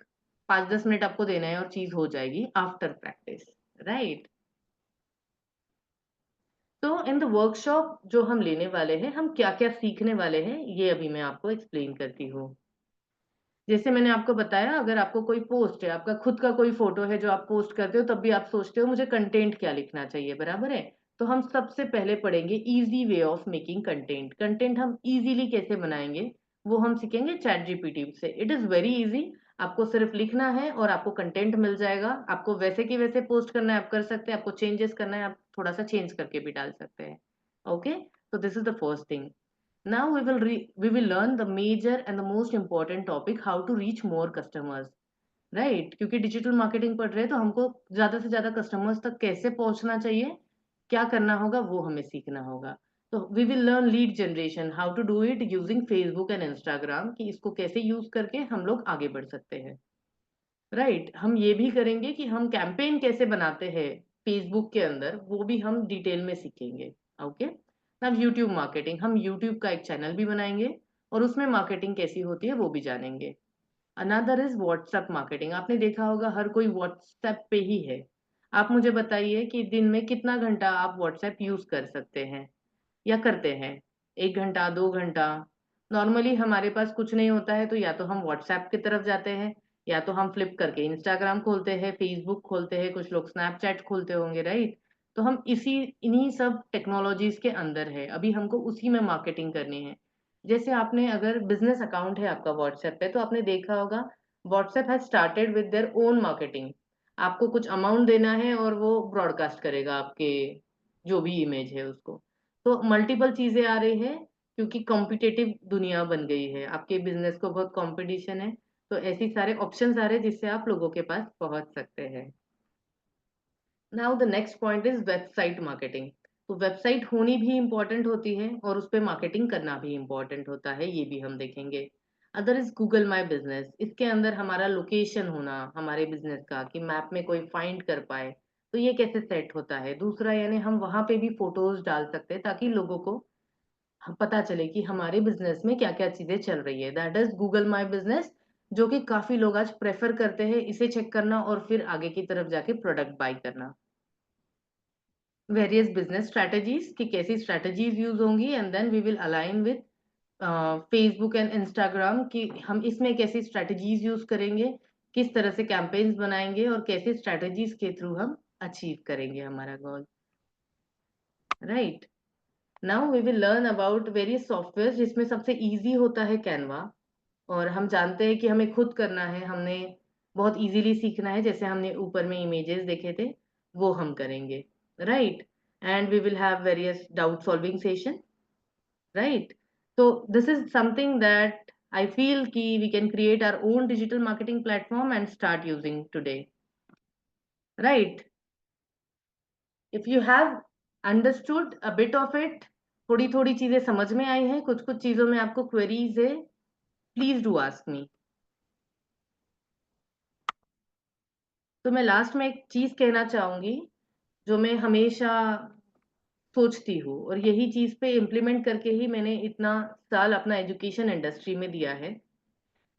5-10 minute आपको देना है और चीज हो जाएगी आफ्टर प्रैक्टिस, राइट? तो इन द वर्कशॉप जो हम लेने वाले हैं, हम क्या क्या सीखने वाले हैं, ये अभी मैं आपको एक्सप्लेन करती हूँ। जैसे मैंने आपको बताया, अगर आपको कोई पोस्ट है, आपका खुद का कोई फोटो है जो आप पोस्ट करते हो, तब भी आप सोचते हो मुझे कंटेंट क्या लिखना चाहिए, बराबर है? तो हम सबसे पहले पढ़ेंगे easy way of making content. Content हम इजीली कैसे बनाएंगे वो हम सीखेंगे चैट जीपीटी से। इट इज वेरी इजी, आपको सिर्फ लिखना है और आपको कंटेंट मिल जाएगा। आपको वैसे की वैसे पोस्ट करना है आप कर सकते हैं, आपको चेंजेस करना है आप थोड़ा सा चेंज करके भी डाल सकते हैं। Okay, So this is the first thing. Now we will learn the major and the most important topic, how to reach more customers. Right, क्योंकि डिजिटल मार्केटिंग पढ़ रहे हैं तो हमको ज्यादा से ज्यादा कस्टमर्स तक कैसे पहुंचना चाहिए, क्या करना होगा, वो हमें सीखना होगा। तो we will learn lead generation, how to do it using Facebook and Instagram, कि इसको कैसे यूज करके हम लोग आगे बढ़ सकते हैं। राइट, हम ये भी करेंगे कि हम कैंपेन कैसे बनाते हैं फेसबुक के अंदर, वो भी हम डिटेल में सीखेंगे। ओके। अब यूट्यूब मार्केटिंग, हम यूट्यूब का एक चैनल भी बनाएंगे और उसमें मार्केटिंग कैसी होती है वो भी जानेंगे। Another is WhatsApp marketing. आपने देखा होगा हर कोई व्हाट्सएप पे ही है। आप मुझे बताइए कि दिन में कितना घंटा आप व्हाट्सएप यूज कर सकते हैं या करते हैं? 1 घंटा, 2 घंटा? नॉर्मली हमारे पास कुछ नहीं होता है तो या तो हम व्हाट्सएप की तरफ जाते हैं, या तो हम फ्लिप करके इंस्टाग्राम खोलते हैं, फेसबुक खोलते हैं, कुछ लोग स्नैपचैट खोलते होंगे, राइट? तो हम इन्हीं सब टेक्नोलॉजीज के अंदर है, अभी हमको उसी में मार्केटिंग करनी है। जैसे आपने अगर बिजनेस अकाउंट है आपका व्हाट्सएप पे, तो आपने देखा होगा WhatsApp has started with their own marketing. आपको कुछ अमाउंट देना है और वो ब्रॉडकास्ट करेगा आपके जो भी इमेज है उसको। तो मल्टीपल चीजें आ रही है, क्योंकि कॉम्पिटेटिव दुनिया बन गई है, आपके बिजनेस को बहुत कंपटीशन है। तो ऐसी सारे ऑप्शंस आ रहे हैं जिससे आप लोगों के पास पहुंच सकते हैं। Now the next point is website marketing. तो वेबसाइट होनी भी इम्पोर्टेंट होती है और उस पर मार्केटिंग करना भी इम्पोर्टेंट होता है, ये भी हम देखेंगे। Other is Google my business. इसके अंदर हमारा लोकेशन होना हमारे बिजनेस का, कि मैप में कोई फाइंड कर पाए, तो ये कैसे सेट होता है। दूसरा, यानी हम वहां पे भी फोटोज डाल सकते हैं ताकि लोगों को पता चले कि हमारे बिजनेस में क्या क्या चीजें चल रही है। That is Google my business, जो कि काफी लोग आज प्रेफर करते हैं इसे चेक करना और फिर आगे की तरफ जाके प्रोडक्ट बाय करना। वेरियस बिजनेस स्ट्रेटजीज, कि कैसी स्ट्रेटजीज यूज होंगी, and then we will align with Facebook and Instagram, कि हम इसमें कैसी स्ट्रेटजीज यूज करेंगे, किस तरह से कैंपेन्स बनाएंगे और कैसे स्ट्रेटजीज के थ्रू हम अचीव करेंगे हमारा goal. Right. Now we will learn about various software, जिसमें सबसे इजी होता है कैनवा। और हम जानते हैं कि हमें खुद करना है, हमने बहुत इजीली सीखना है, जैसे हमने ऊपर में इमेजेस देखे थे वो हम करेंगे। Right. And we will have various doubt solving session. Right. so this is something that I feel ki we can create our own digital marketing platform and start using today. Right. If you have understood a bit of it, थोड़ी थोड़ी चीजें समझ में आई हैं, कुछ कुछ चीजों में आपको क्वेरीज है, प्लीज डू आस्क मी। तो मैं लास्ट में एक चीज कहना चाहूंगी जो मैं हमेशा सोचती हूँ, और यही चीज पे इम्प्लीमेंट करके ही मैंने इतना साल अपना एजुकेशन इंडस्ट्री में दिया है।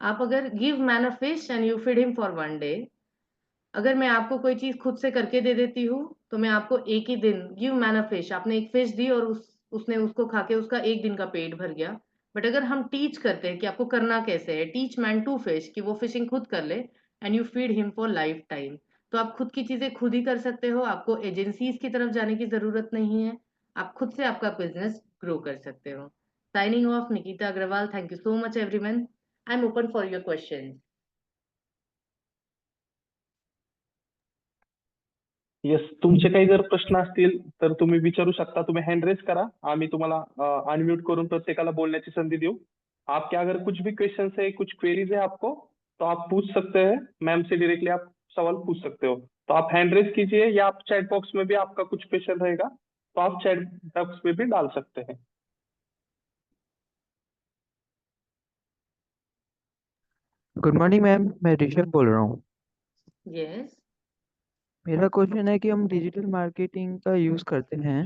आप अगर give man a fish and you feed him for 1 day, अगर मैं आपको कोई चीज खुद से करके दे देती हूँ तो मैं आपको एक ही दिन, गिव मैन अ फिश, आपने एक फिश दी और उसने उसको खा के उसका एक दिन का पेट भर गया। बट अगर हम टीच करते हैं कि आपको करना कैसे है, टीच मैन टू फिश, कि वो फिशिंग खुद कर ले, and you feed him for life time, तो आप खुद की चीजें खुद ही कर सकते हो, आपको एजेंसीज की तरफ जाने की जरूरत नहीं है, आप खुद से आपका बिजनेस ग्रो कर सकते हो। Signing off, Nikita Agarwal. Thank you so much everyone. I am open for your question. Yes, तुमचे काही जर प्रश्न असतील तर तुम्ही विचारू शकता. तुम्ही हँड रेज करा, आम्ही तुम्हाला अनम्यूट करून प्रत्येकाला बोलण्याची संधी देऊ. आपके अगर कुछ भी क्वेश्चन है, कुछ क्वेरीज है आपको, तो आप पूछ सकते हैं मैम से डायरेक्टली, आप सवाल पूछ सकते हो. तो आप हैंड रेज कीजिए, या आप चैट बॉक्स में भी आपका कुछ क्वेश्चन रहेगा तो आप चैट बॉक्स में भी डाल सकते हैं. गुड मॉर्निंग मैम, मैं ऋषभ बोल रहा हूँ। यस। मेरा क्वेश्चन है कि हम डिजिटल मार्केटिंग का यूज़ करते हैं,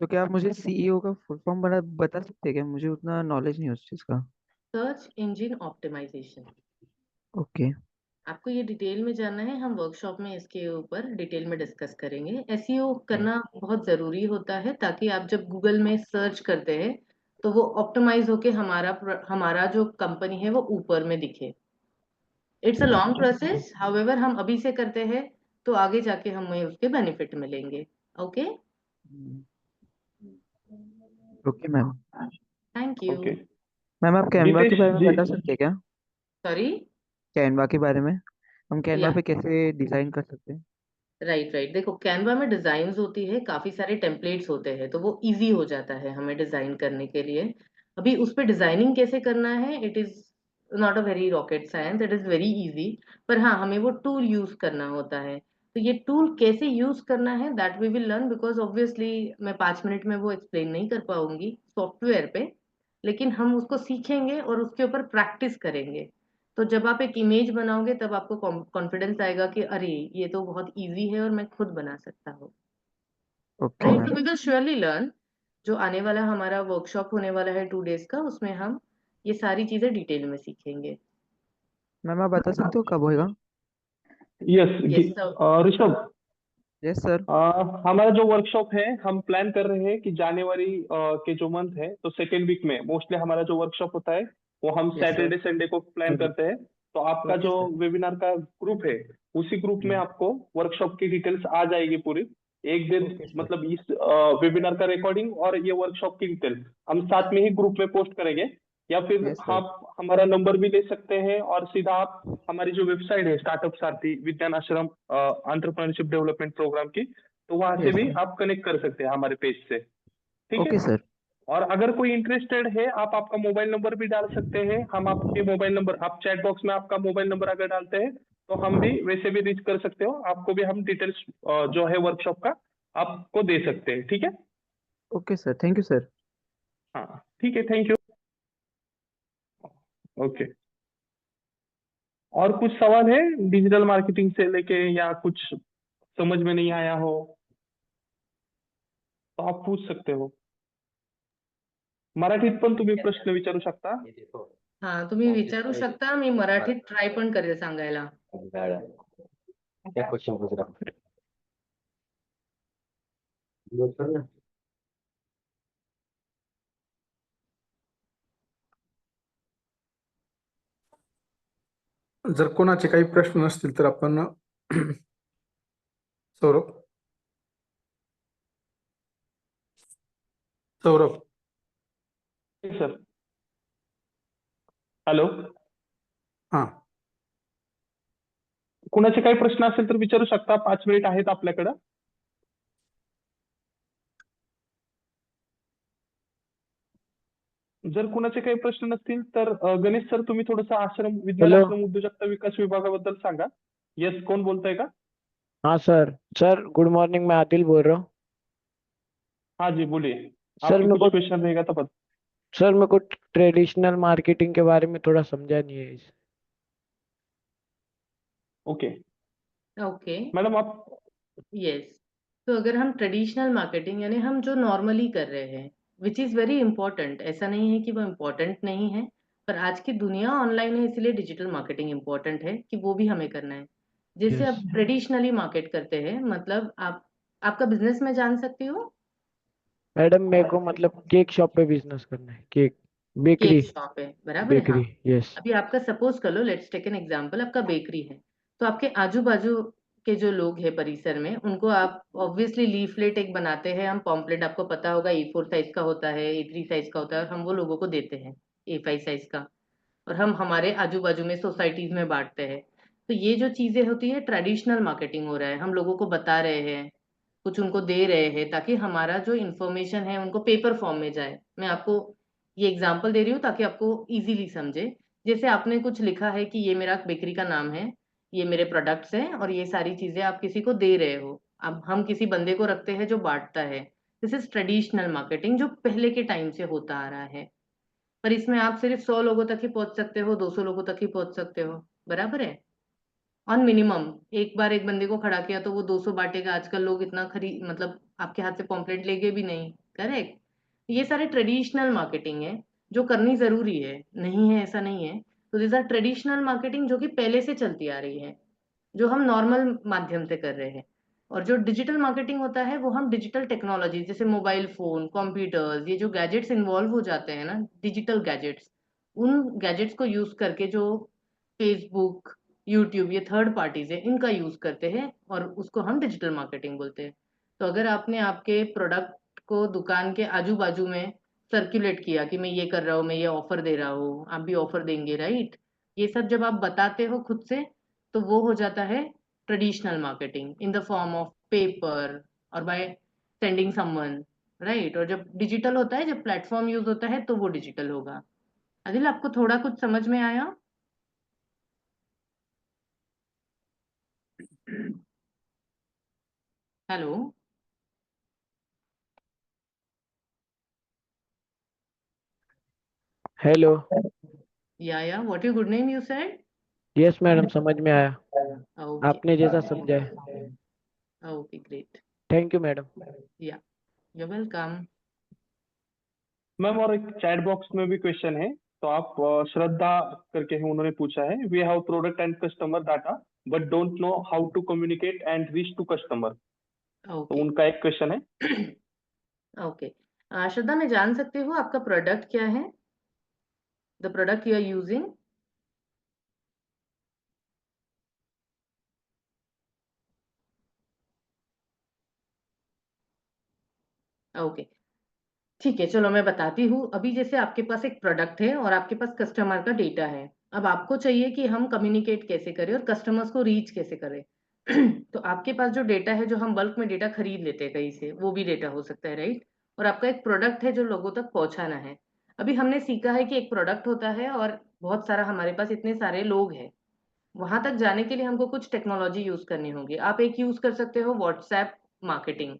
तो क्या आप मुझे सीईओ का फुल फॉर्म बता सकते हैं क्या? मुझे उतना नॉलेज नहीं है उस चीज़ का। Search engine optimization. ओके। आपको ये डिटेल में जानना है, हम वर्कशॉप में इसके ऊपर डिटेल में डिस्कस करेंगे। एसईओ करना बहुत जरूरी होता है ताकि आप जब गूगल में सर्च करते हैं तो वो ऑप्टिमाइज होके हमारा जो कंपनी है वो ऊपर में दिखे। It's a long process, however हम अभी से करते हैं तो आगे जाके हमें उसके बेनिफिट मिलेंगे। Okay. Okay ma'am. Thank you. Okay. Ma'am आप कैनवा के नितेश बारे में जी. बता सकते हैं क्या? सॉरी। कैनवा के बारे में, हम कैनवा या पे कैसे डिज़ाइन कर सकते हैं? राइट राइट, देखो कैनवा में डिजाइन्स होती है, काफी सारे टेम्पलेट्स होते हैं, तो वो इजी हो जाता है हमें डिजाइन करने के लिए। अभी उस पे डिजाइनिंग कैसे करना है, it is not a very rocket science, it is very easy. पर हाँ, हमें वो टूल यूज करना होता है। तो ये टूल कैसे यूज करना है that we will learn, because obviously मैं 5 मिनट में वो एक्सप्लेन नहीं कर पाऊंगी सॉफ्टवेयर पे। लेकिन हम उसको सीखेंगे और उसके ऊपर प्रैक्टिस करेंगे। तो जब आप एक इमेज बनाओगे तब आपको कॉन्फिडेंस आएगा कि अरे ये तो बहुत इजी है और मैं खुद बना सकता हूँ। Okay right, ma'am. तो वी विल श्योरली लर्न। जो आने वाला हमारा वर्कशॉप होने वाला है 2 डेज का, उसमें हम ये सारी चीजें डिटेल में सीखेंगे। मैम आप बता सकते हो कब होएगा? Yes yes sir. Rishabh, yes sir. हमारा जो वर्कशॉप है हम प्लान कर रहे हैं कि जनवरी के जो मंथ है तो सेकेंड वीक में मोस्टली हमारा जो वर्कशॉप होता है वो हम यस सर। सैटरडे संडे को प्लान करते हैं। तो आपका ओके जो सर। वेबिनार का ग्रुप है उसी ग्रुप में आपको वर्कशॉप की डिटेल्स आ जाएगी पूरी। एक दिन ओके सर। मतलब इस वेबिनार का रिकॉर्डिंग और ये वर्कशॉप की डिटेल्स हम साथ में ही ग्रुप में पोस्ट करेंगे। या फिर यस सर। आप हमारा नंबर भी ले सकते हैं और सीधा आप हमारी जो वेबसाइट है स्टार्टअप सारथी विज्ञान आश्रम एंटरप्रेन्योरशिप डेवलपमेंट प्रोग्राम की, तो वहां से यस भी सर। आप कनेक्ट कर सकते हैं हमारे पेज से। ठीक है। Okay sir. और अगर कोई इंटरेस्टेड है आप आपका मोबाइल नंबर भी डाल सकते हैं, हम आपके मोबाइल नंबर आप चैट बॉक्स में आपका मोबाइल नंबर अगर डालते हैं तो हम भी वैसे भी रीच कर सकते हो, आपको भी हम डिटेल्स जो है वर्कशॉप का आपको दे सकते हैं। ठीक है। Okay sir, thank you sir. हाँ ठीक है, थैंक यू। ओके। और कुछ सवाल है डिजिटल मार्केटिंग से लेके या कुछ समझ में नहीं आया हो तो आप पूछ सकते हो। मराठीत पण तुम्ही प्रश्न विचारू शकता। हा, तुम्ही विचारू शकता, मी मराठीत ट्राय पण करेल सांगायला। क्या क्वेश्चन पूछ रहा हूँ? जर कोणाचे काही प्रश्न नसतील तर आपण सौरभ सौरभ सर हॅलो, हा कुणाचे काही प्रश्न असेल तर विचारू शकता, 5 मिनिट आहेत आपल्याकडं। जर कुणाचे काही प्रश्न नसतील तर गणेश सर तुम्ही थोडंसं आश्रम विज्ञान हेलो। आश्रम उद्योजकता विकास विभागाबद्दल सांगा। येस, कोण बोलतंय का? हाँ सर, सर गुड मॉर्निंग, मैं आदिल बोल रहा हूँ। हाँ जी बोलिए, सर आपके मेरे कुछ को क्वेश्चन रहेगा तो बता। सर मेरे को ट्रेडिशनल मार्केटिंग के बारे में थोड़ा समझा नहीं है। Okay okay. मैडम आप। यस। तो अगर हम ट्रेडिशनल मार्केटिंग यानी हम जो नॉर्मली कर रहे हैं, विच इज़ वेरी इंपॉर्टेंट, ऐसा नहीं है कि वो इम्पोर्टेंट नहीं है। पर आज की दुनिया ऑनलाइन है, इसलिए डिजिटल मार्केटिंग इम्पोर्टेंट है कि वो भी हमें करना है। जैसे यस आप ट्रेडिशनली मार्केट करते हैं, मतलब आप आपका बिजनेस में जान सकती हो। मैडम, मेरे को मतलब केक शॉप पे बिजनेस करना है, केक केक बेकरी। शॉप है, बराबर है, हाँ। Bakery, yes. अभी आपका सपोज कर लो, लेट्स टेक एन एग्जांपल, आपका बेकरी है। तो आपके आजू बाजू के जो लोग हैं परिसर में, उनको आप ऑब्वियसली लीफलेट एक बनाते हैं हम, पॉम्पलेट आपको पता होगा, A4 साइज का होता है, A3 साइज का होता है, और हम वो लोगों को देते हैं A5 साइज का। और हम हमारे आजू बाजू में सोसाइटीज में बांटते हैं। तो ये जो चीजें होती है, ट्रेडिशनल मार्केटिंग हो रहा है, हम लोगों को बता रहे हैं, कुछ उनको दे रहे हैं, ताकि हमारा जो इन्फॉर्मेशन है उनको पेपर फॉर्म में जाए। मैं आपको ये एग्जांपल दे रही हूँ ताकि आपको इजीली समझे। जैसे आपने कुछ लिखा है कि ये मेरा बेकरी का नाम है, ये मेरे प्रोडक्ट्स हैं, और ये सारी चीजें आप किसी को दे रहे हो। अब हम किसी बंदे को रखते हैं जो बांटता है। दिस इज ट्रेडिशनल मार्केटिंग, जो पहले के टाइम से होता आ रहा है। पर इसमें आप सिर्फ 100 लोगों तक ही पहुंच सकते हो, 200 लोगों तक ही पहुंच सकते हो, बराबर है। ऑन मिनिमम एक बार एक बंदे को खड़ा किया तो वो 200 बांटेगा, आजकल लोग इतना खरीद मतलब आपके हाथ से पॉम्पलेट लेंगे भी नहीं, करेक्ट। ये सारे ट्रेडिशनल मार्केटिंग है, जो करनी जरूरी है, नहीं है ऐसा नहीं है। तो दिस आर ट्रेडिशनल मार्केटिंग जो कि पहले से चलती आ रही है, जो हम नॉर्मल माध्यम से कर रहे हैं। और जो डिजिटल मार्केटिंग होता है, वो हम डिजिटल टेक्नोलॉजी जैसे मोबाइल फोन, कंप्यूटर्स, ये जो गैजेट्स इन्वॉल्व हो जाते हैं ना, डिजिटल गैजेट्स, उन गैजेट्स को यूज करके जो फेसबुक, यूट्यूब, ये थर्ड पार्टीज है, इनका यूज करते हैं, और उसको हम डिजिटल मार्केटिंग बोलते हैं। तो अगर आपने आपके प्रोडक्ट को दुकान के आजू बाजू में सर्कुलेट किया कि मैं ये कर रहा हूँ, मैं ये ऑफर दे रहा हूँ, आप भी ऑफर देंगे, राइट। ये सब जब आप बताते हो खुद से, तो वो हो जाता है traditional marketing in the form of paper और बाय सेंडिंग समवन, राइट। और जब डिजिटल होता है, जब प्लेटफॉर्म यूज होता है, तो वो डिजिटल होगा। आदिल, आपको थोड़ा कुछ समझ में आया? हेलो। हेलो। या what your good name you said? Yes madam, समझ में आया। ओके। आपने जैसा समझा है। Okay, great. Thank you madam. या, यू वेलकम। मैम और एक चैट बॉक्स में भी क्वेश्चन है, तो आप श्रद्धा करके है, उन्होंने पूछा है, we have product and customer data but don't know how to communicate and reach to customer. तो ओके। उनका एक क्वेश्चन है। ओके। श्रद्धा, मैं जान सकती हूँ आपका प्रोडक्ट क्या है? The product you are using? Okay, ठीक है, चलो मैं बताती हूँ। अभी जैसे आपके पास एक प्रोडक्ट है और आपके पास कस्टमर का डेटा है। अब आपको चाहिए कि हम कम्युनिकेट कैसे करें और कस्टमर्स को रीच कैसे करें। तो आपके पास जो डेटा है, जो हम बल्क में डेटा खरीद लेते हैं कहीं से, वो भी डेटा हो सकता है, राइट। और आपका एक प्रोडक्ट है जो लोगों तक पहुंचाना है। अभी हमने सीखा है कि एक प्रोडक्ट होता है और बहुत सारा, हमारे पास इतने सारे लोग हैं। वहां तक जाने के लिए हमको कुछ टेक्नोलॉजी यूज करनी होगी। आप एक यूज कर सकते हो व्हाट्सएप मार्केटिंग,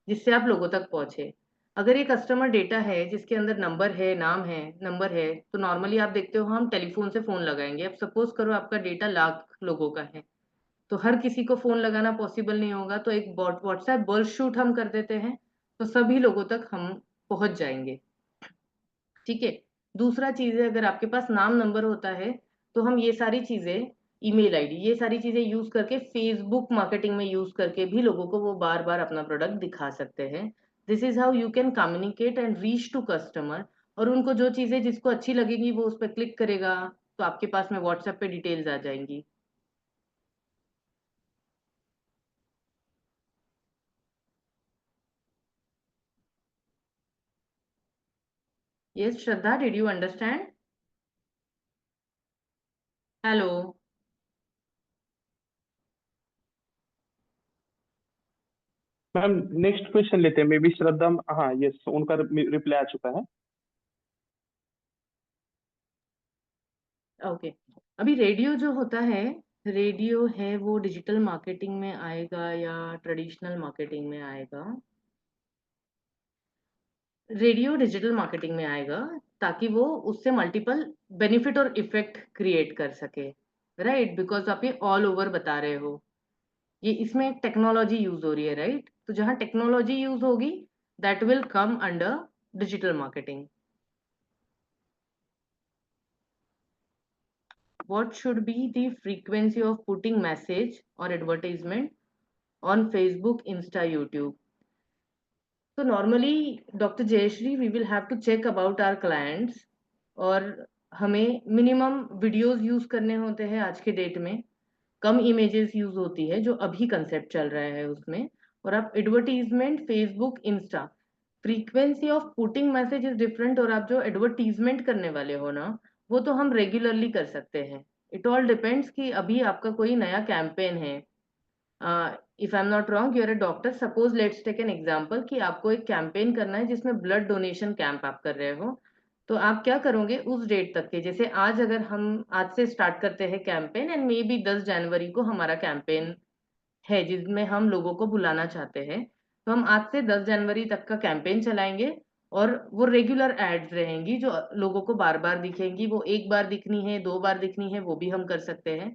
जिससे आप लोगों तक पहुंचे। अगर ये कस्टमर डेटा है जिसके अंदर नंबर है, नाम है, नंबर है, तो नॉर्मली आप देखते हो हम टेलीफोन से फोन लगाएंगे। अब सपोज करो आपका डेटा लाख लोगों का है, तो हर किसी को फोन लगाना पॉसिबल नहीं होगा, तो एक व्हाट्सएप बल्क शूट हम कर देते हैं, तो सभी लोगों तक हम पहुंच जाएंगे। ठीक है। दूसरा चीज है, अगर आपके पास नाम नंबर होता है, तो हम ये सारी चीजें, ईमेल आईडी, ये सारी चीजें यूज करके, फेसबुक मार्केटिंग में यूज करके भी लोगों को वो बार बार अपना प्रोडक्ट दिखा सकते हैं। This is how you can communicate and reach to customer. और उनको जो चीजें जिसको अच्छी लगेगी वो उस पर क्लिक करेगा, तो आपके पास में व्हाट्सएप पे डिटेल्स आ जाएंगी। Yes Shraddha, did you understand? Hello. Ma'am next question लेते हैं, मे बी श्रद्धा, हाँ यस, उनका रिप्लाई आ चुका है। ओके। अभी रेडियो जो होता है, रेडियो है वो डिजिटल मार्केटिंग में आएगा या ट्रेडिशनल मार्केटिंग में आएगा? रेडियो डिजिटल मार्केटिंग में आएगा, ताकि वो उससे मल्टीपल बेनिफिट और इफेक्ट क्रिएट कर सके, राइट। बिकॉज आप ये ऑल ओवर बता रहे हो, ये इसमें टेक्नोलॉजी यूज हो रही है, राइट। तो जहां टेक्नोलॉजी यूज होगी, that will come under digital marketing. What should be the frequency of putting message or advertisement on Facebook, Insta, YouTube? So normally, Dr. Jayashree, we will have to check about our clients, और हमें minimum videos use करने होते हैं आज के date में। कम images use होती है, जो अभी कंसेप्ट चल रहा है उसमें। और आप advertisement Facebook, Insta, frequency of putting message is different. और आप जो एडवर्टीजमेंट करने वाले हो ना, वो तो हम रेगुलरली कर सकते हैं। इट ऑल डिपेंड्स कि अभी आपका कोई नया कैंपेन है। If I am not wrong, you are a doctor, suppose let's take an example कि आपको एक कैंपेन करना है जिसमें ब्लड डोनेशन कैंप आप कर रहे हो। तो आप क्या करोगे उस डेट तक के, जैसे आज अगर हम आज से स्टार्ट करते हैं कैंपेन, एंड मे बी 10 जनवरी को हमारा कैंपेन है जिसमें हम लोगों को बुलाना चाहते हैं, तो हम आज से 10 जनवरी तक का कैंपेन चलाएंगे। और वो रेगुलर एड्स रहेंगी जो लोगों को बार बार दिखेंगी। वो एक बार दिखनी है, 2 बार दिखनी है, वो भी हम कर सकते हैं।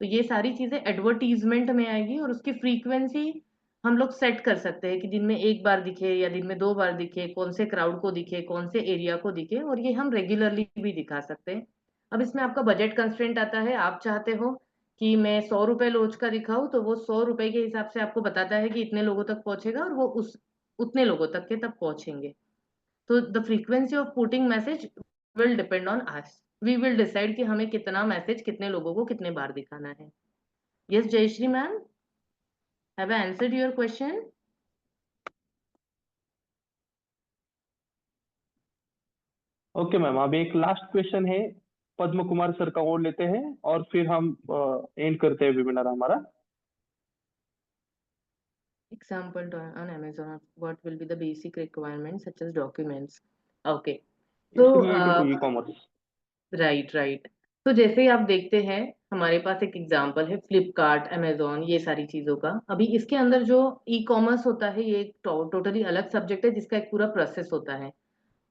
तो ये सारी चीजें एडवर्टीजमेंट में आएगी, और उसकी फ्रीक्वेंसी हम लोग सेट कर सकते हैं कि दिन में एक बार दिखे या दिन में 2 बार दिखे, कौन से क्राउड को दिखे, कौन से एरिया को दिखे, और ये हम रेगुलरली भी दिखा सकते हैं। अब इसमें आपका बजट कंस्ट्रेंट आता है। आप चाहते हो कि मैं 100 रुपए लॉन्च का दिखाऊं, तो वो 100 रुपए के हिसाब से आपको बताता है कि इतने लोगों तक पहुंचेगा, और वो उस उतने लोगों तक के तब पहुंचेंगे। तो the frequency of putting message will depend on us. We will decide कि हमें कितना मैसेज कितने लोगों को कितने बार दिखाना है। Yes Jayashree ma'am, have I answered your question? Okay ma'am, अब एक लास्ट क्वेश्चन है, पद्म कुमार सर का और लेते हैं और फिर हम एंड करते हैं वेबिनार हमारा। Example on Amazon, what will be the basic requirements such as documents? Okay. It's So, related to e commerce. Right right. तो जैसे ही आप देखते हैं, हमारे पास एक एग्जांपल है फ्लिपकार्ट, अमेजोन, ये सारी चीजों का। अभी इसके अंदर जो ई कॉमर्स होता है, ये एक टोटली अलग सब्जेक्ट है जिसका एक पूरा प्रोसेस होता है।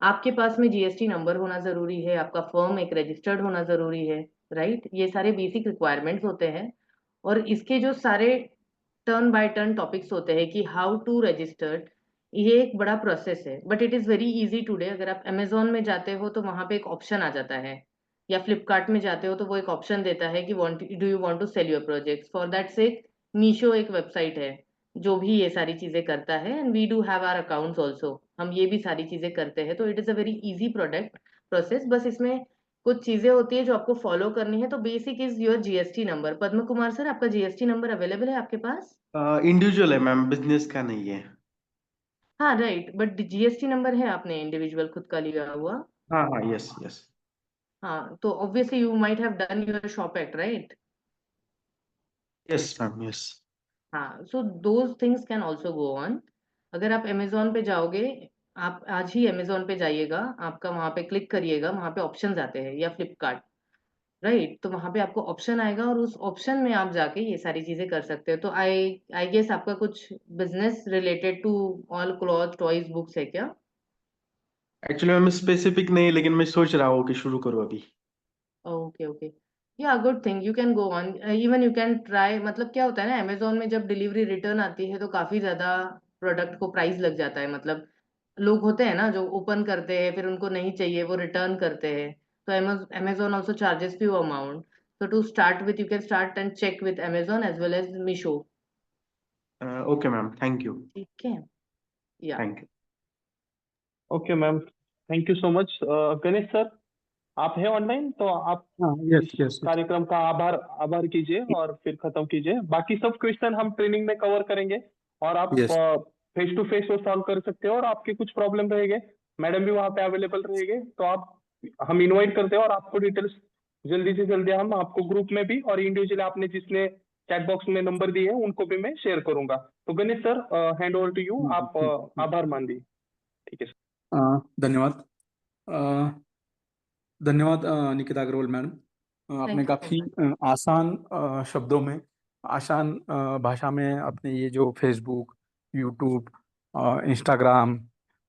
आपके पास में जीएसटी नंबर होना जरूरी है, आपका फर्म एक रजिस्टर्ड होना जरूरी है, राइट। ये सारे बेसिक रिक्वायरमेंट्स होते हैं। और इसके जो सारे टर्न बाय टर्न टॉपिक्स होते हैं कि हाउ टू रजिस्टर्ड, ये एक बड़ा प्रोसेस है। But it is very easy today. अगर आप अमेजोन में जाते हो तो वहां पे एक ऑप्शन आ जाता है, या फ्लिपकार्ट में जाते हो तो वो एक ऑप्शन देता है कि do you want to sell your projects. For that sake Meesho एक वेबसाइट है जो भी ये सारी चीजें करता है, and we do have our accounts also. हम ये भी सारी चीजें करते हैं। तो it is a very easy product process. बस इसमें कुछ चीजें होती है जो आपको फॉलो करनी है। तो basic is your GST number. Padma Kumar sir, आपका जीएसटी नंबर अवेलेबल है आपके पास? इंडिविजुअल है मैम, बिजनेस का नहीं है। हाँ राइट, बट जीएसटी नंबर है आपने इंडिविजुअल खुद का लिया हुआ? हाँ हाँ, यस यस। हाँ, तो obviously you might have done your shop act, right? Yes ma'am, yes. हाँ, so those things can also go on. अगर आप अमेजोन पे जाओगे, आप आज ही अमेजोन पे जाइएगा, आपका वहां पे क्लिक करिएगा, वहां पे ऑप्शंस आते हैं, या फ्लिपकार्ट, राइट। तो वहां पे आपको ऑप्शन आएगा और उस ऑप्शन में आप जाके ये सारी चीजें कर सकते हो। तो आई आई गेस आपका कुछ business related to all cloth toys books है क्या? एक्चुअली मैम स्पेसिफिक नहीं, लेकिन मैं सोच रहा हूँ कि शुरू करूँ अभी। Okay okay. Yeah good thing, you can go on, even you can try. मतलब क्या होता है ना, अमेजोन में जब डिलीवरी रिटर्न आती है तो काफी ज्यादा प्रोडक्ट को प्राइस लग जाता है। मतलब लोग होते हैं ना जो ओपन करते हैं, फिर उनको नहीं चाहिए, वो रिटर्न करते हैं। तो Amazon also charges few amount. So to start with, you can start and check with Amazon as well as Meesho. Okay ma'am, thank you. ठीक है, या thank you. Okay ma'am, thank you so much. Ganesh sir, आप हैं online तो आप हाँ, इस yes yes. कार्यक्रम का आभार आभार कीजिए और फिर खत्म कीजिए। बाकी सब क्वेश्चन हम ट्रेनिंग में कवर करेंगे और आप यस। फेस टू फेस वो सॉल्व कर सकते हो। और आपके कुछ प्रॉब्लम रहेंगे, मैडम भी वहाँ पे अवेलेबल रहेंगे, तो आप हम इनवाइट करते हैं और आपको डिटेल्स जल्दी से जल्दी हम आपको ग्रुप में भी और इंडिविजुअली आपने जिसने चैट बॉक्स में नंबर दिए हैं उनको भी मैं शेयर करूंगा। तो Ganesh sir, hand over to you, आप आभार मान दीजिए। ठीक है सर। धन्यवाद। अ, धन्यवाद निकिता अग्रवाल मैडम। आपने थैंक यू सो काफ़ी मच। आसान शब्दों में, आसान भाषा में अपने ये जो फेसबुक, यूट्यूब, इंस्टाग्राम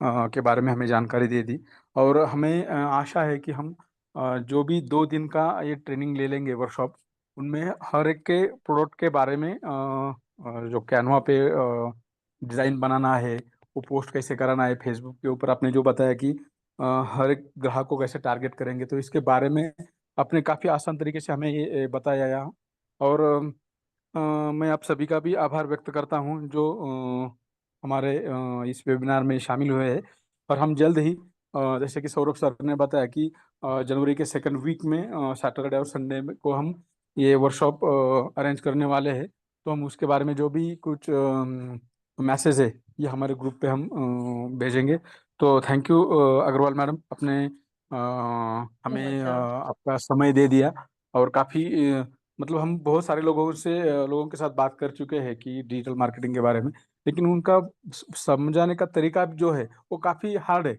के बारे में हमें जानकारी दे दी। और हमें आशा है कि हम जो भी 2 दिन का ये ट्रेनिंग ले लेंगे, वर्कशॉप, उनमें हर एक के प्रोडक्ट के बारे में जो कैनवा पे डिज़ाइन बनाना है, वो पोस्ट कैसे कराना है फेसबुक के ऊपर, आपने जो बताया कि हर एक ग्राहक को कैसे टारगेट करेंगे, तो इसके बारे में आपने काफ़ी आसान तरीके से हमें ये बताया यहाँ। और मैं आप सभी का भी आभार व्यक्त करता हूँ जो हमारे इस वेबिनार में शामिल हुए हैं। और हम जल्द ही जैसे कि सौरभ सर ने बताया कि जनवरी के सेकंड वीक में सैटरडे और संडे को हम ये वर्कशॉप अरेंज करने वाले हैं। तो हम उसके बारे में जो भी कुछ मैसेज है ये हमारे ग्रुप पे हम भेजेंगे। तो थैंक यू अग्रवाल मैडम, अपने हमें आपका समय दे दिया। और काफ़ी मतलब हम बहुत सारे लोगों के साथ बात कर चुके हैं कि डिजिटल मार्केटिंग के बारे में, लेकिन उनका समझाने का तरीका जो है वो काफ़ी हार्ड है।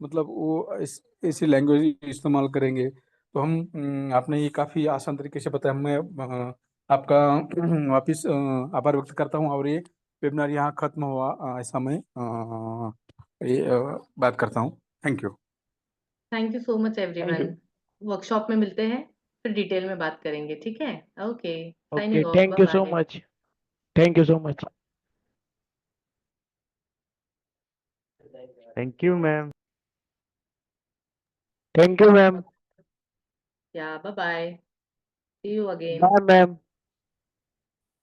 मतलब वो ऐसी लैंग्वेज इस्तेमाल करेंगे। तो हम आपने ये काफ़ी आसान तरीके से बताया। मैं आपका वापिस आभार व्यक्त करता हूँ। और ये वेबिनार यहाँ खत्म हुआ, ऐसा मैं बात करता हूँ। Thank you. Thank you so much thank you. Everyone. Workshop में मिलते हैं, फिर डिटेल में बात करेंगे, ठीक है? Okay, okay, signing off, thank bye you so bye. Much. Thank you so much. Thank you ma'am. Thank you ma'am. Yeah bye bye, see you again. Bye ma'am.